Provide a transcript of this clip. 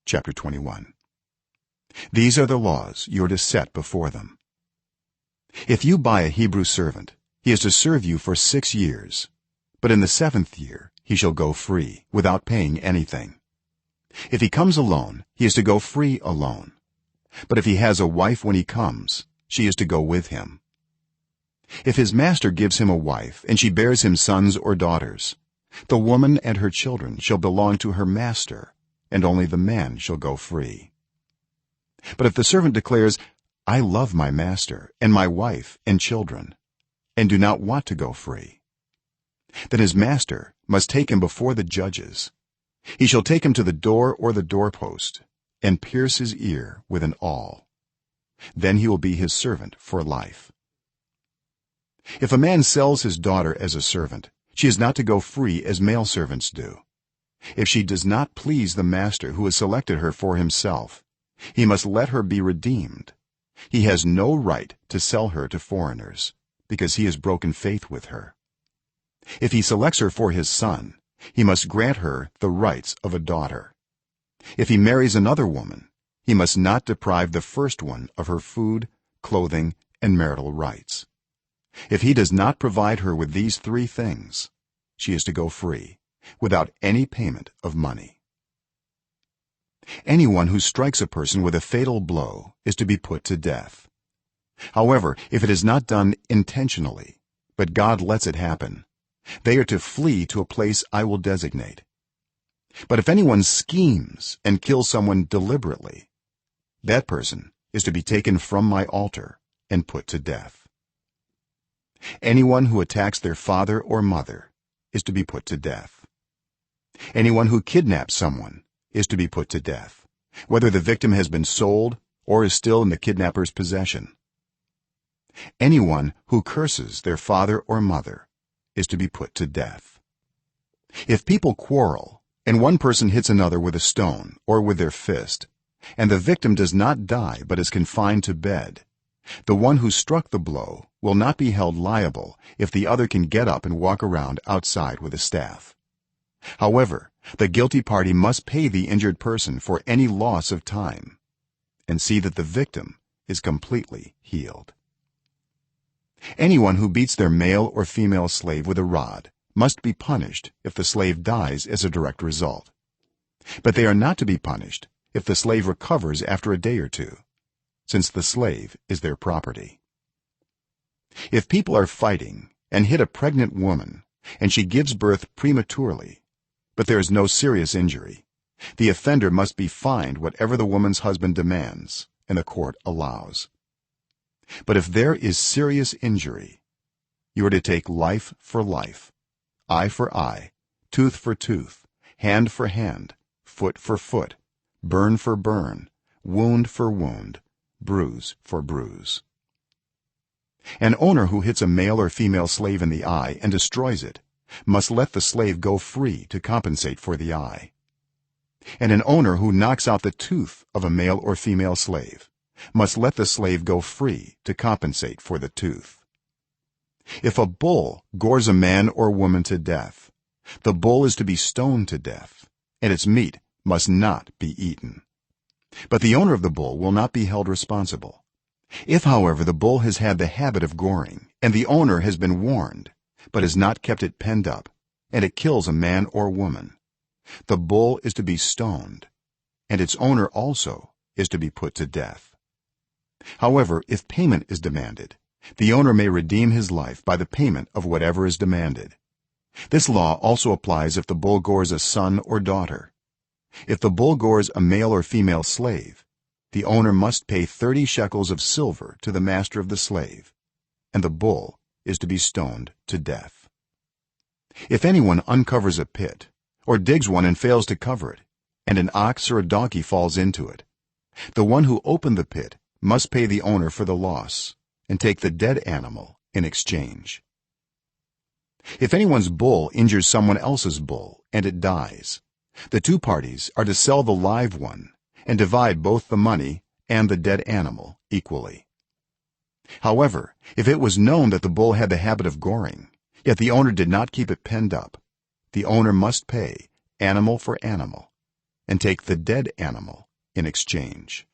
chapter 21. These are the laws you are to set before them. If you buy a Hebrew servant, he is to serve you for 6 years, but in the 7th year he shall go free without paying anything. If he comes alone, he is to go free alone, but if he has a wife when he comes, she is to go with him. If his master gives him a wife and she bears him sons or daughters, the woman and her children shall belong to her master, and only the man shall go free. But if the servant declares, I love my master and my wife and children, and do not want to go free, then his master must take him before the judges. He shall take him to the door or the doorpost and pierce his ear with an awl. Then he will be his servant for life. If a man sells his daughter as a servant, she is not to go free as male servants do. If she does not please the master who has selected her for himself, he must let her be redeemed. He has no right to sell her to foreigners, because he has broken faith with her. If he selects her for his son, he must grant her the rights of a daughter. If he marries another woman, he must not deprive the first one of her food, clothing, and marital rights. If he does not provide her with these 3 things, she is to go free without any payment of money. Anyone who strikes a person with a fatal blow is to be put to death. However, if it is not done intentionally, but God lets it happen, they are to flee to a place I will designate. But if anyone schemes and kills someone deliberately, that person is to be taken from my altar and put to death. Anyone who attacks their father or mother is to be put to death. Anyone who kidnaps someone is to be put to death, whether the victim has been sold or is still in the kidnapper's possession. Anyone who curses their father or mother is to be put to death. If people quarrel and one person hits another with a stone or with their fist, and the victim does not die but is confined to bed, the one who struck the blow will not be held liable if the other can get up and walk around outside with a staff. However, the guilty party must pay the injured person for any loss of time and see that the victim is completely healed. Anyone who beats their male or female slave with a rod must be punished if the slave dies as a direct result, but they are not to be punished if the slave recovers after a day or 2, since the slave is their property. If people are fighting and hit a pregnant woman and she gives birth prematurely, but there is no serious injury, the offender must be fined whatever the woman's husband demands and the court allows. But if there is serious injury, you are to take life for life, eye for eye, tooth for tooth, hand for hand, foot for foot, burn for burn, wound for wound, bruise for bruise. An owner who hits a male or female slave in the eye and destroys it must let the slave go free to compensate for the eye. And an owner who knocks out the tooth of a male or female slave must let the slave go free to compensate for the tooth. If a bull gores a man or woman to death, the bull is to be stoned to death, and its meat must not be eaten. But the owner of the bull will not be held responsible. If, however, the bull has had the habit of goring and the owner has been warned but has not kept it penned up, and it kills a man or woman, the bull is to be stoned, and its owner also is to be put to death. However, if payment is demanded, the owner may redeem his life by the payment of whatever is demanded. This law also applies if the bull gores a son or daughter. If the bull gores a male or female slave, the owner must pay 30 shekels of silver to the master of the slave, and the bull is to be stoned to death. If anyone uncovers a pit or digs one and fails to cover it, and an ox or a donkey falls into it, the one who opened the pit must pay the owner for the loss and take the dead animal in exchange. If anyone's bull injures someone else's bull and it dies, the 2 parties are to sell the live one and divide both the money and the dead animal equally. However, if it was known that the bull had the habit of goring, yet the owner did not keep it penned up, the owner must pay animal for animal and take the dead animal in exchange.